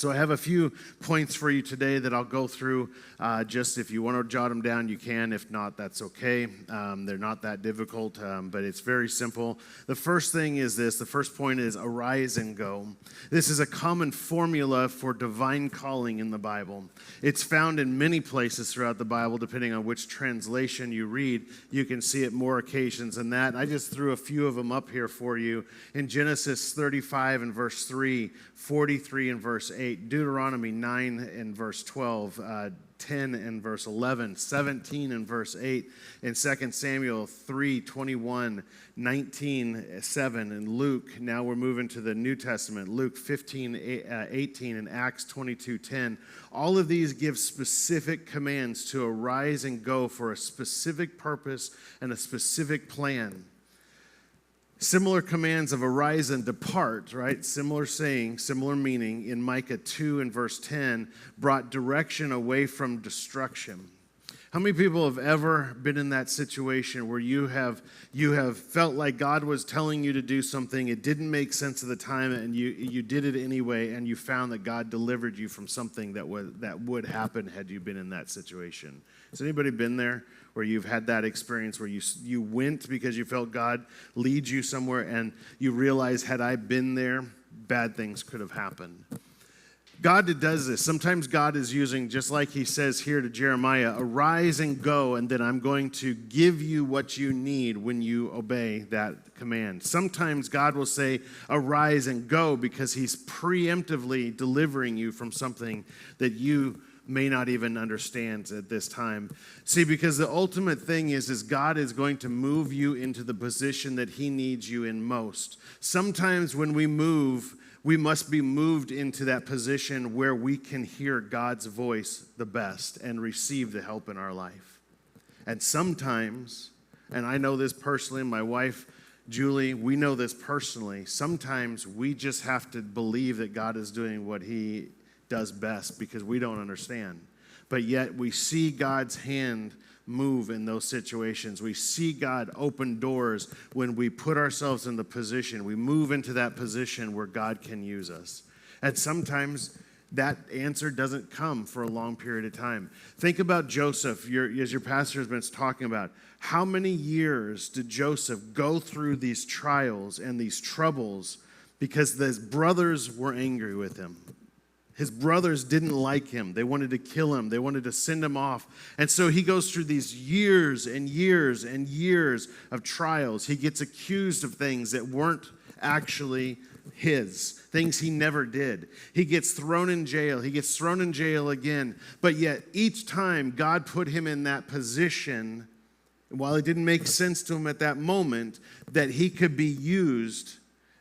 So I have a few points for you today that I'll go through. Just if you want to jot them down, you can. If not, that's okay. They're not that difficult, but it's very simple. The first thing is this. The first point is arise and go. This is a common formula for divine calling in the Bible. It's found in many places throughout the Bible, depending on which translation you read. You can see it more occasions than that. I just threw a few of them up here for you. In Genesis 35 and verse 3, 43 and verse 8, Deuteronomy 9 and verse 12, 10 and verse 11, 17 and verse 8, and 2 Samuel 3, 21, 19, 7, and Luke. Now we're moving to the New Testament, Luke 15, 18, and Acts 22, 10. All of these give specific commands to arise and go for a specific purpose and a specific plan. Similar commands of arise and depart, right? Similar saying, similar meaning in Micah 2 and verse 10 brought direction away from destruction. How many people have ever been in that situation where you have felt like God was telling you to do something, it didn't make sense at the time, and you did it anyway, and you found that God delivered you from something that would happen had you been in that situation? Has anybody been there where you've had that experience where you went because you felt God lead you somewhere and you realize, had I been there, bad things could have happened? God does this. Sometimes God is using, just like he says here to Jeremiah, arise and go, and then I'm going to give you what you need when you obey that command. Sometimes God will say, arise and go, because he's preemptively delivering you from something that you may not even understand at this time. See, because the ultimate thing is God is going to move you into the position that he needs you in most. Sometimes when we move, we must be moved into that position where we can hear God's voice the best and receive the help in our life. And sometimes, and I know this personally, my wife, Julie, we know this personally, sometimes we just have to believe that God is doing what he does best because we don't understand. But yet we see God's hand move in those situations. We see God open doors when we put ourselves in the position. We move into that position where God can use us. And sometimes that answer doesn't come for a long period of time. Think about Joseph, as your pastor has been talking about. How many years did Joseph go through these trials and these troubles because his brothers were angry with him? His brothers didn't like him. They wanted to kill him. They wanted to send him off. And so he goes through these years and years and years of trials. He gets accused of things that weren't actually his, things he never did. He gets thrown in jail. He gets thrown in jail again. But yet each time God put him in that position, while it didn't make sense to him at that moment, that he could be used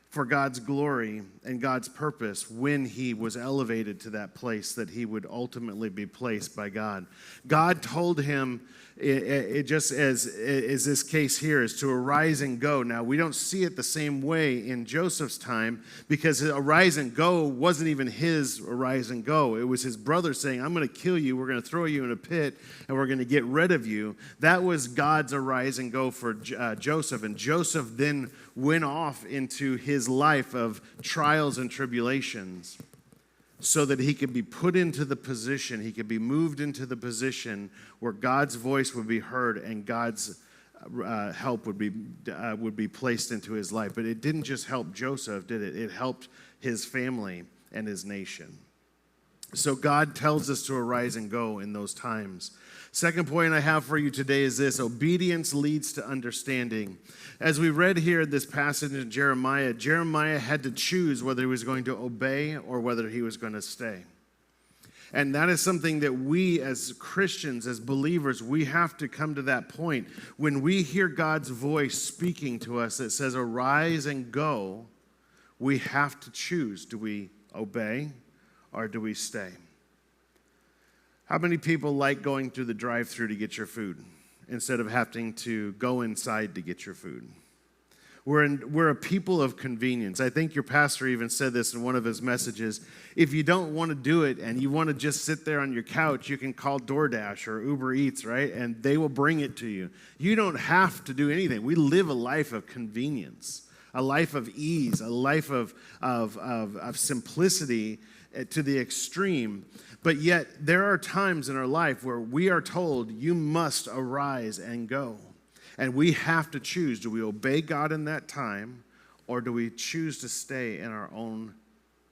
for God's glory and God's purpose when he was elevated to that place that he would ultimately be placed by God. God told him, it just as this case here, is to arise and go. Now, we don't see it the same way in Joseph's time because arise and go wasn't even his arise and go. It was his brother saying, I'm going to kill you, we're going to throw you in a pit, and we're going to get rid of you. That was God's arise and go for Joseph. And Joseph then went off into his life of trials and tribulations so that he could be put into the position, he could be moved into the position where God's voice would be heard and God's help would be placed into his life. But it didn't just help Joseph, did it? It helped his family and his nation. So God tells us to arise and go in those times. Second point I have for you today is this: obedience leads to understanding. As we read here in this passage in Jeremiah, Jeremiah had to choose whether he was going to obey or whether he was going to stay. And that is something that we as Christians, as believers, we have to come to that point. When we hear God's voice speaking to us that says, arise and go, we have to choose. Do we obey or do we stay? How many people like going through the drive-thru to get your food instead of having to go inside to get your food? We're a people of convenience. I think your pastor even said this in one of his messages. If you don't want to do it and you want to just sit there on your couch, you can call DoorDash or Uber Eats, right? And they will bring it to you. You don't have to do anything. We live a life of convenience, a life of ease, a life of simplicity. to the extreme. But yet, there are times in our life where we are told, you must arise and go. And we have to choose. Do we obey God in that time, or do we choose to stay in our own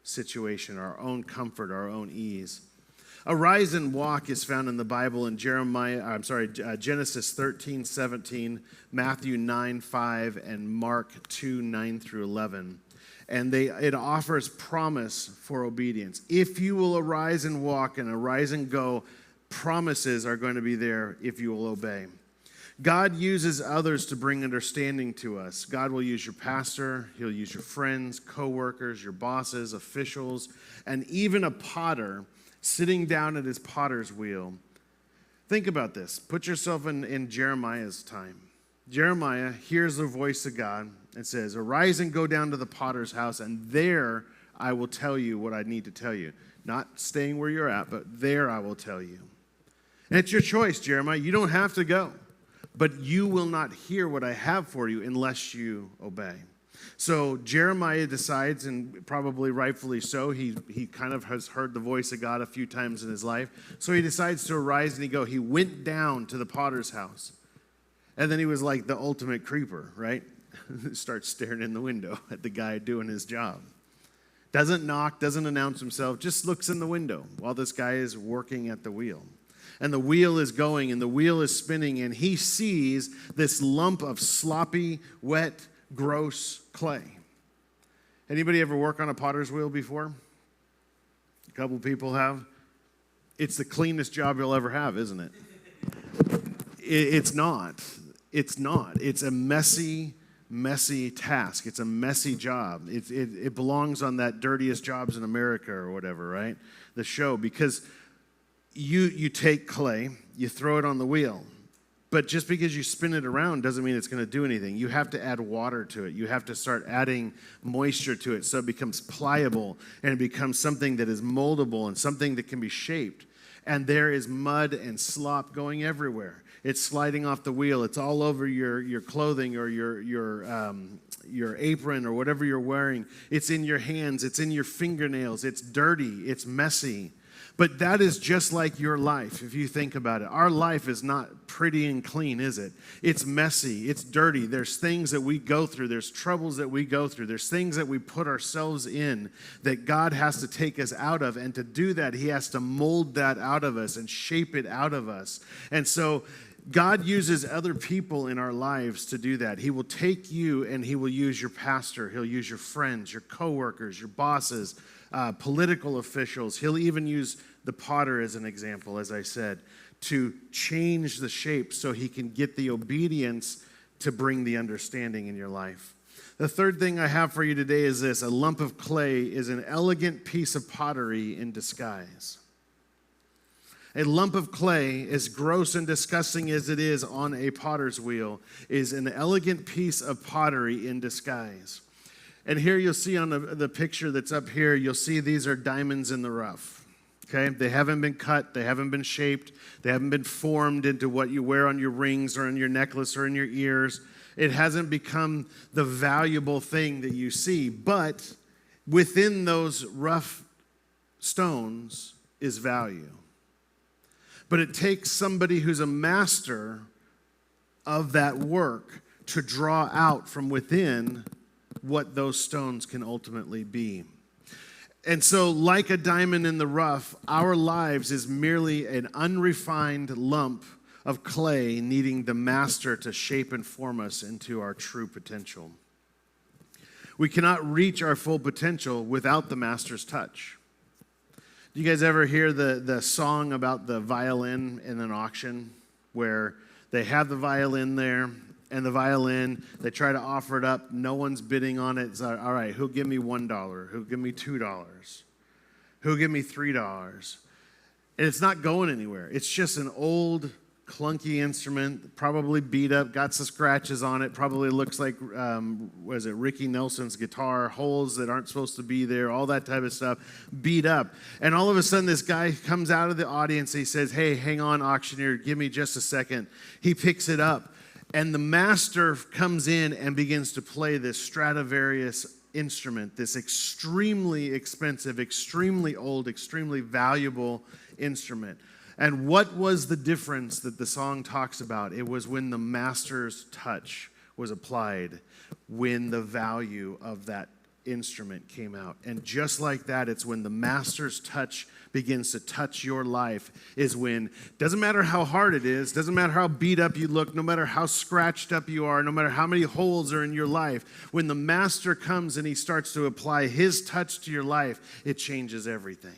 situation, our own comfort, our own ease? Arise and walk is found in the Bible in Genesis 13:17, Matthew 9:5, and Mark 2:9-11. And it offers promise for obedience. If you will arise and walk and arise and go, promises are going to be there if you will obey. God uses others to bring understanding to us. God will use your pastor, he'll use your friends, co-workers, your bosses, officials, and even a potter sitting down at his potter's wheel. Think about this. Put yourself in Jeremiah's time. Jeremiah hears the voice of God and says, arise and go down to the potter's house, and there I will tell you what I need to tell you. Not staying where you're at, but there I will tell you. And it's your choice, Jeremiah. You don't have to go, but you will not hear what I have for you unless you obey. So Jeremiah decides, and probably rightfully so, he kind of has heard the voice of God a few times in his life. So he decides to arise and go. He went down to the potter's house. And then he was like the ultimate creeper, right? Starts staring in the window at the guy doing his job. Doesn't knock, doesn't announce himself, just looks in the window while this guy is working at the wheel. And the wheel is going and the wheel is spinning, and he sees this lump of sloppy, wet, gross clay. Anybody ever work on a potter's wheel before? A couple people have. It's the cleanest job you'll ever have, isn't it? It's not. It's not. It's a messy task. It's a messy job. It belongs on that Dirtiest Jobs in America or whatever, right? The show, because you take clay, you throw it on the wheel. But just because you spin it around doesn't mean it's going to do anything. You have to add water to it. You have to start adding moisture to it so it becomes pliable and it becomes something that is moldable and something that can be shaped. And there is mud and slop going everywhere. It's sliding off the wheel. It's all over your clothing or your apron or whatever you're wearing. It's in your hands. It's in your fingernails. It's dirty. It's messy. But that is just like your life, if you think about it. Our life is not pretty and clean, is it? It's messy. It's dirty. There's things that we go through. There's troubles that we go through. There's things that we put ourselves in that God has to take us out of. And to do that, he has to mold that out of us and shape it out of us. And so God uses other people in our lives to do that. He will take you and he will use your pastor. He'll use your friends, your coworkers, your bosses, political officials. He'll even use the potter as an example, as I said, to change the shape so he can get the obedience to bring the understanding in your life. The third thing I have for you today is this: a lump of clay is an elegant piece of pottery in disguise. A lump of clay, as gross and disgusting as it is on a potter's wheel, is an elegant piece of pottery in disguise. And here you'll see on the picture that's up here, you'll see these are diamonds in the rough. Okay? They haven't been cut. They haven't been shaped. They haven't been formed into what you wear on your rings or on your necklace or in your ears. It hasn't become the valuable thing that you see. But within those rough stones is value. But it takes somebody who's a master of that work to draw out from within what those stones can ultimately be. And so, like a diamond in the rough, our lives is merely an unrefined lump of clay needing the master to shape and form us into our true potential. We cannot reach our full potential without the master's touch. Do you guys ever hear the song about the violin in an auction where they have the violin there and the violin, they try to offer it up, no one's bidding on it. It's like, all right, who'll give me $1? Who'll give me $2? Who'll give me $3? And it's not going anywhere. It's just an old, clunky instrument, probably beat up, got some scratches on it, probably looks like, Ricky Nelson's guitar, holes that aren't supposed to be there, all that type of stuff, beat up. And all of a sudden, this guy comes out of the audience, he says, hey, hang on, auctioneer, give me just a second. He picks it up, and the master comes in and begins to play this Stradivarius instrument, this extremely expensive, extremely old, extremely valuable instrument. And what was the difference that the song talks about? It was when the master's touch was applied, when the value of that instrument came out. And just like that, it's when the master's touch begins to touch your life, is when, doesn't matter how hard it is, doesn't matter how beat up you look, no matter how scratched up you are, no matter how many holes are in your life, when the master comes and he starts to apply his touch to your life, it changes everything.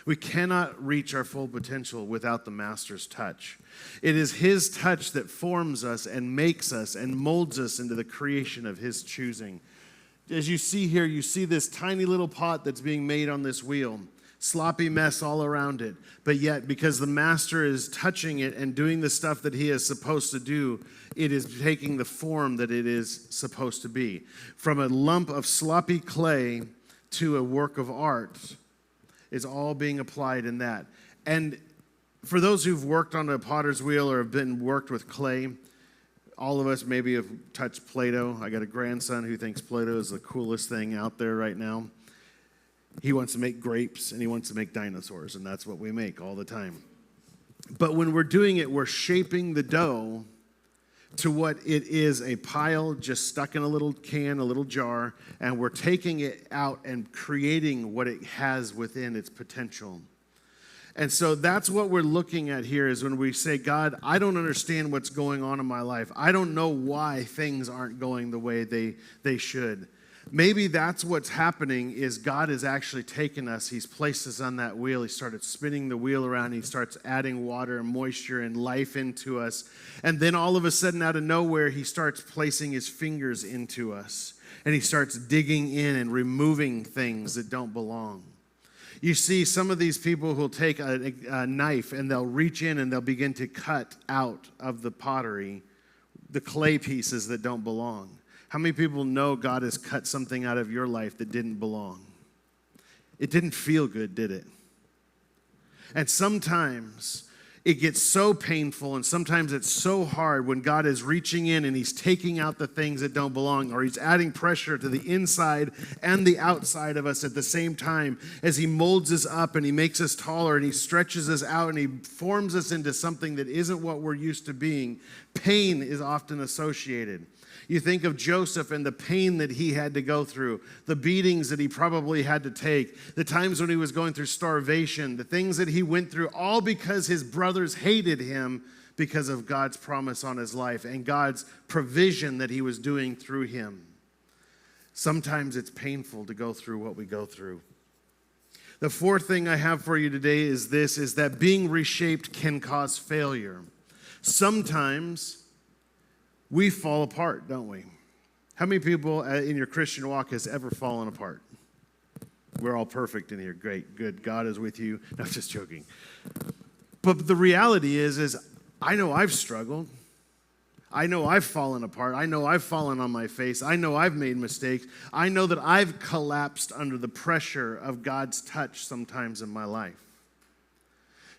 We cannot reach our full potential without the master's touch. It is his touch that forms us and makes us and molds us into the creation of his choosing. As you see here, you see this tiny little pot that's being made on this wheel. Sloppy mess all around it. But yet, because the master is touching it and doing the stuff that he is supposed to do, it is taking the form that it is supposed to be. From a lump of sloppy clay to a work of art is all being applied in that. And for those who've worked on a potter's wheel or have worked with clay, all of us maybe have touched Play-Doh. I got a grandson who thinks Play-Doh is the coolest thing out there right now. He wants to make grapes and he wants to make dinosaurs, and that's what we make all the time. But when we're doing it, we're shaping the dough to what it is, a pile just stuck in a little can, a little jar, and we're taking it out and creating what it has within its potential. And so that's what we're looking at here, is when we say, God, I don't understand what's going on in my life. I don't know why things aren't going the way they should. Maybe that's what's happening, is God has actually taken us. He's placed us on that wheel. He started spinning the wheel around. He starts adding water and moisture and life into us. And then all of a sudden, out of nowhere, he starts placing his fingers into us. And he starts digging in and removing things that don't belong. You see some of these people who'll take a knife and they'll reach in and they'll begin to cut out of the pottery the clay pieces that don't belong. How many people know God has cut something out of your life that didn't belong? It didn't feel good, did it? And sometimes it gets so painful, and sometimes it's so hard when God is reaching in and he's taking out the things that don't belong, or he's adding pressure to the inside and the outside of us at the same time, as he molds us up and he makes us taller and he stretches us out and he forms us into something that isn't what we're used to being. Pain is often associated. You think of Joseph and the pain that he had to go through, the beatings that he probably had to take, the times when he was going through starvation, the things that he went through, all because his brothers hated him because of God's promise on his life and God's provision that he was doing through him. Sometimes it's painful to go through what we go through. The fourth thing I have for you today is this, is that being reshaped can cause failure. Sometimes we fall apart, don't we? How many people in your Christian walk has ever fallen apart? We're all perfect in here. Great, good. God is with you. No, I'm just joking. But the reality is I know I've struggled. I know I've fallen apart. I know I've fallen on my face. I know I've made mistakes. I know that I've collapsed under the pressure of God's touch sometimes in my life.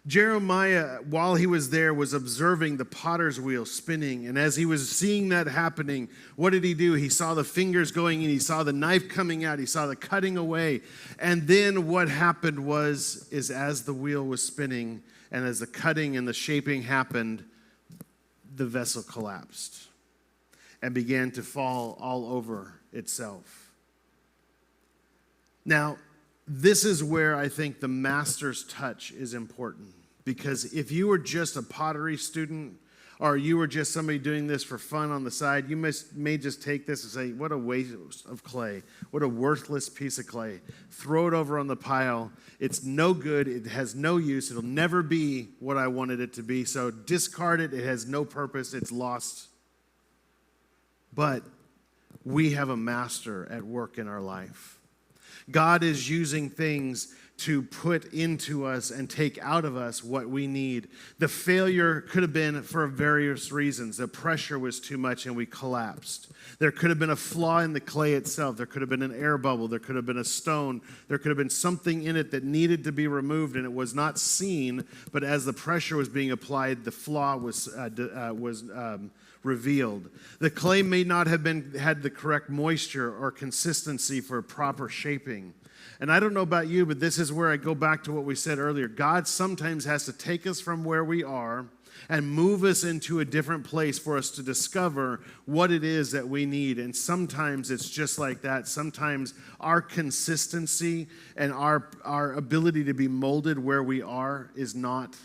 Jeremiah, while he was there, was observing the potter's wheel spinning. And as he was seeing that happening, what did he do? He saw the fingers going in. He saw the knife coming out. He saw the cutting away. And then what happened is as the wheel was spinning and as the cutting and the shaping happened, the vessel collapsed and began to fall all over itself. Now, this is where I think the master's touch is important, because if you were just a pottery student or you were just somebody doing this for fun on the side, you may just take this and say, what a waste of clay, what a worthless piece of clay. Throw it over on the pile. It's no good. It has no use. It'll never be what I wanted it to be. So discard it. It has no purpose. It's lost. But we have a master at work in our life. God is using things to put into us and take out of us what we need. The failure could have been for various reasons. The pressure was too much and we collapsed. There could have been a flaw in the clay itself. There could have been an air bubble. There could have been a stone. There could have been something in it that needed to be removed, and it was not seen. But as the pressure was being applied, the flaw was revealed. The clay may not have had the correct moisture or consistency for proper shaping. And I don't know about you, but this is where I go back to what we said earlier. God sometimes has to take us from where we are and move us into a different place for us to discover what it is that we need. And sometimes it's just like that. Sometimes our consistency and our ability to be molded where we are is not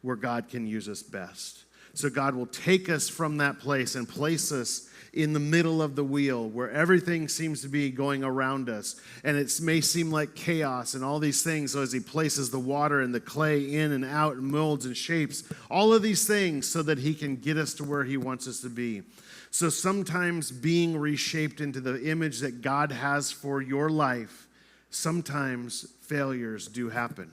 where God can use us best. So God will take us from that place and place us in the middle of the wheel where everything seems to be going around us. And it may seem like chaos and all these things. So as he places the water and the clay in and out and molds and shapes, all of these things so that he can get us to where he wants us to be. So sometimes being reshaped into the image that God has for your life, sometimes failures do happen.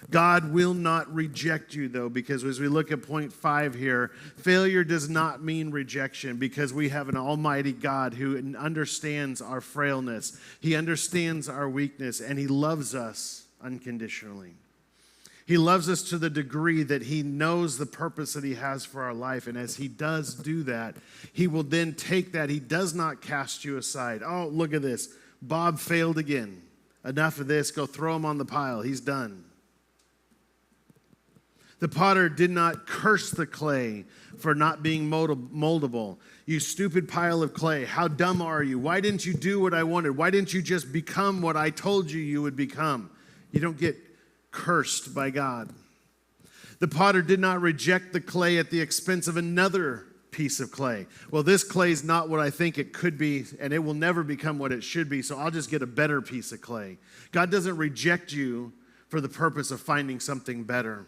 God will not reject you, though, because as we look at point 5 here, failure does not mean rejection, because we have an almighty God who understands our frailness. He understands our weakness, and he loves us unconditionally. He loves us to the degree that he knows the purpose that he has for our life. And as he does do that, he will then take that. He does not cast you aside. Oh, look at this. Bob failed again. Enough of this. Go throw him on the pile. He's done. The potter did not curse the clay for not being moldable. You stupid pile of clay, how dumb are you? Why didn't you do what I wanted? Why didn't you just become what I told you would become? You don't get cursed by God. The potter did not reject the clay at the expense of another piece of clay. Well, this clay is not what I think it could be, and it will never become what it should be, so I'll just get a better piece of clay. God doesn't reject you for the purpose of finding something better.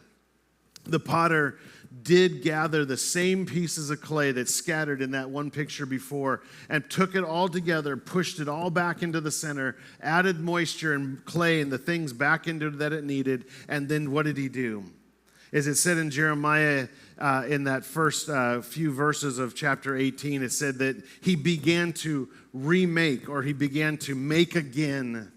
The potter did gather the same pieces of clay that's scattered in that one picture before and took it all together, pushed it all back into the center, added moisture and clay and the things back into that it needed, and then what did he do? As it said in Jeremiah in that first few verses of chapter 18, it said that he began to remake, or he began to make again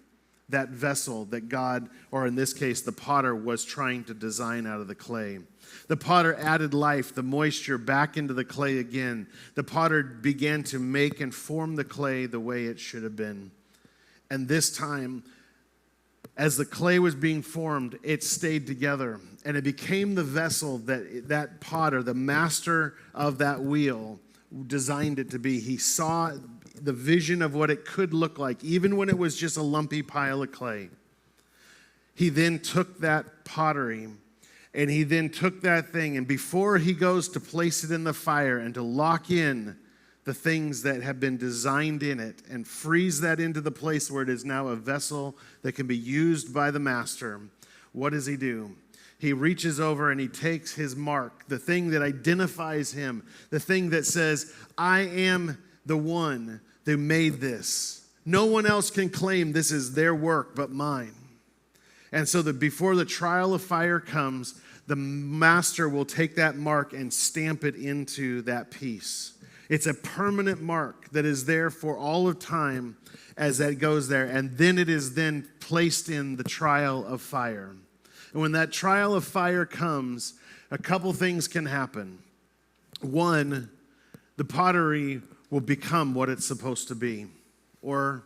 that vessel that God, or in this case, the potter, was trying to design out of the clay. The potter added life, the moisture, back into the clay again. The potter began to make and form the clay the way it should have been. And this time, as the clay was being formed, it stayed together. And it became the vessel that potter, the master of that wheel, designed it to be. He saw the vision of what it could look like, even when it was just a lumpy pile of clay. He then took that pottery, and he then took that thing, and before he goes to place it in the fire and to lock in the things that have been designed in it and freeze that into the place where it is now a vessel that can be used by the master, what does he do? He reaches over and he takes his mark, the thing that identifies him, the thing that says, I am the one that made this. No one else can claim this is their work but mine. And so that before the trial of fire comes, the master will take that mark and stamp it into that piece. It's a permanent mark that is there for all of time as that goes there. And then it is then placed in the trial of fire. And when that trial of fire comes, a couple things can happen. One, the pottery will become what it's supposed to be, or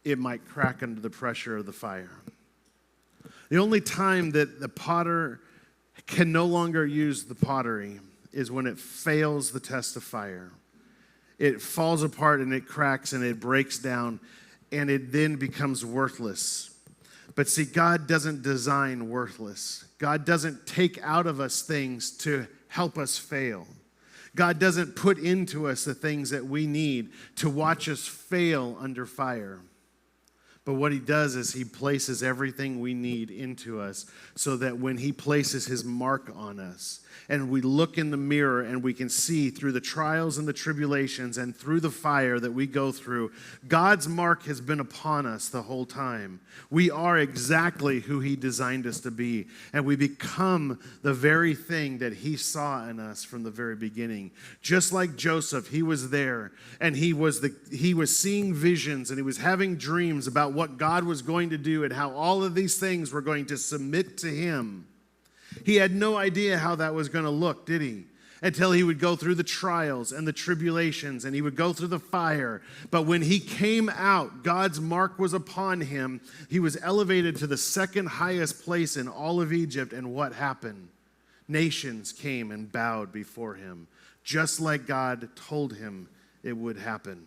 it might crack under the pressure of the fire. The only time that the potter can no longer use the pottery is when it fails the test of fire. It falls apart and it cracks and it breaks down, and it then becomes worthless. But see, God doesn't design worthless. God doesn't take out of us things to help us fail. God doesn't put into us the things that we need to watch us fail under fire. But what he does is he places everything we need into us so that when he places his mark on us and we look in the mirror and we can see through the trials and the tribulations and through the fire that we go through, God's mark has been upon us the whole time. We are exactly who he designed us to be, and we become the very thing that he saw in us from the very beginning. Just like Joseph, he was there and he was seeing visions and he was having dreams about what God was going to do and how all of these things were going to submit to him. He had no idea how that was going to look, did he? until he would go through the trials and the tribulations, and he would go through the fire. But when he came out, God's mark was upon him. He was elevated to the second highest place in all of Egypt, and what happened? Nations came and bowed before him, just like God told him it would happen.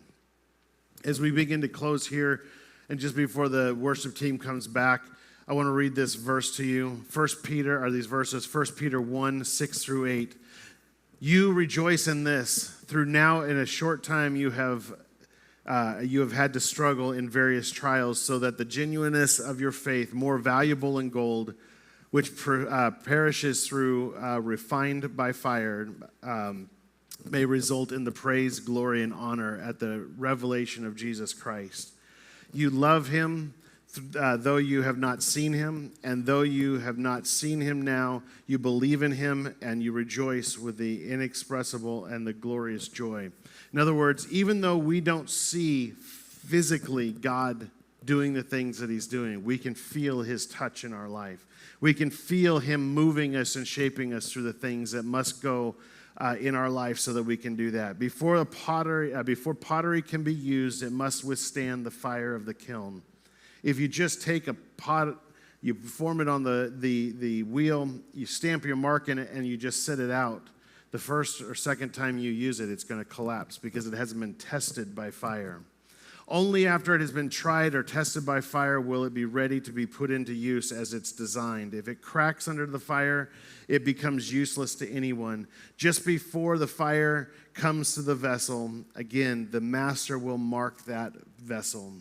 As we begin to close here, and just before the worship team comes back, I want to read this verse to you. 1 Peter 1, 6 through 8. You rejoice in this. Through now in a short time you have had to struggle in various trials, so that the genuineness of your faith, more valuable than gold, which perishes through refined by fire, may result in the praise, glory, and honor at the revelation of Jesus Christ. You love him, though you have not seen him, and though you have not seen him now, you believe in him, and you rejoice with the inexpressible and the glorious joy. In other words, even though we don't see physically God doing the things that he's doing, we can feel his touch in our life. We can feel him moving us and shaping us through the things that must go in our life so that we can do that. Before pottery can be used, it must withstand the fire of the kiln. If you just take a pot, you form it on the wheel, you stamp your mark in it, and you just set it out, the first or second time you use it, it's going to collapse because it hasn't been tested by fire. Only after it has been tried or tested by fire will it be ready to be put into use as it's designed. If it cracks under the fire, it becomes useless to anyone. Just before the fire comes to the vessel, again, the master will mark that vessel.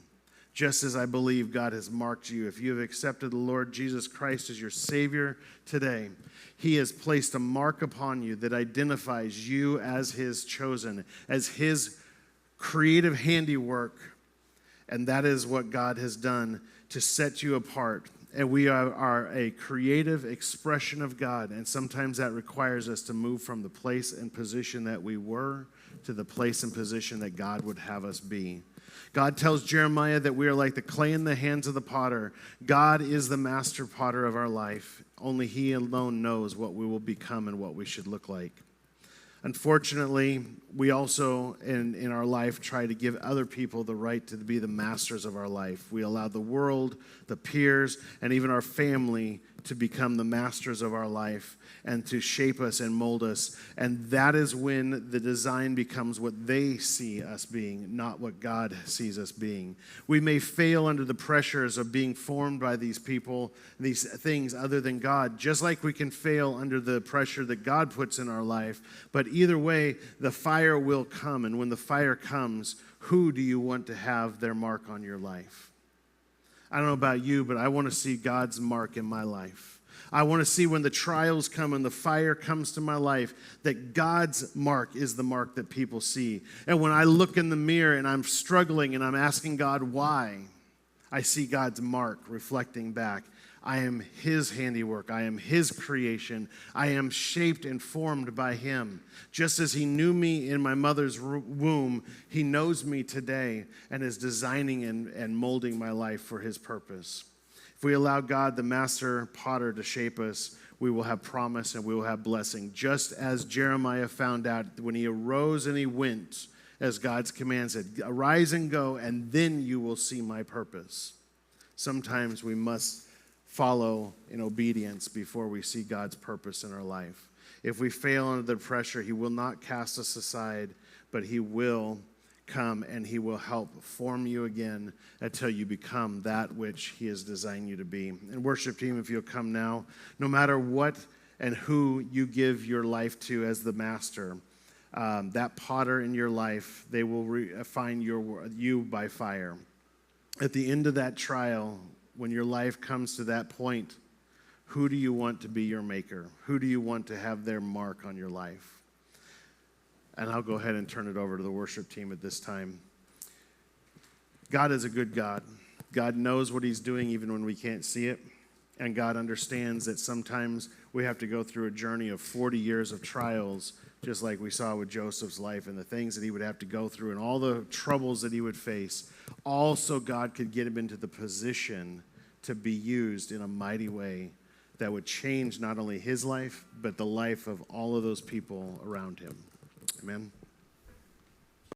Just as I believe God has marked you. If you have accepted the Lord Jesus Christ as your Savior today, he has placed a mark upon you that identifies you as his chosen, as his creative handiwork. And that is what God has done to set you apart. And we are a creative expression of God. And sometimes that requires us to move from the place and position that we were to the place and position that God would have us be. God tells Jeremiah that we are like the clay in the hands of the potter. God is the master potter of our life. Only he alone knows what we will become and what we should look like. Unfortunately, we also, in our life, try to give other people the right to be the masters of our life. We allow the world, the peers, and even our family to become the masters of our life and to shape us and mold us. And that is when the design becomes what they see us being, not what God sees us being. We may fail under the pressures of being formed by these people, these things other than God, just like we can fail under the pressure that God puts in our life. But either way, the fire will come. And when the fire comes, who do you want to have their mark on your life? I don't know about you, but I want to see God's mark in my life. I want to see when the trials come and the fire comes to my life, that God's mark is the mark that people see. And when I look in the mirror and I'm struggling and I'm asking God why, I see God's mark reflecting back. I am his handiwork. I am his creation. I am shaped and formed by him. Just as he knew me in my mother's womb, he knows me today and is designing and molding my life for his purpose. If we allow God, the master potter, to shape us, we will have promise and we will have blessing. Just as Jeremiah found out when he arose and he went, as God's command said, arise and go, and then you will see my purpose. Sometimes we must follow in obedience before we see God's purpose in our life. If we fail under the pressure, he will not cast us aside, but he will come and he will help form you again until you become that which he has designed you to be. And worship team, if you'll come now, no matter what and who you give your life to as the master, that potter in your life, they will refine you by fire. At the end of that trial, when your life comes to that point, who do you want to be your maker? Who do you want to have their mark on your life? And I'll go ahead and turn it over to the worship team at this time. God is a good God. God knows what he's doing even when we can't see it. And God understands that sometimes we have to go through a journey of 40 years of trials, just like we saw with Joseph's life and the things that he would have to go through and all the troubles that he would face. Also, God could get him into the position to be used in a mighty way that would change not only his life, but the life of all of those people around him. Amen.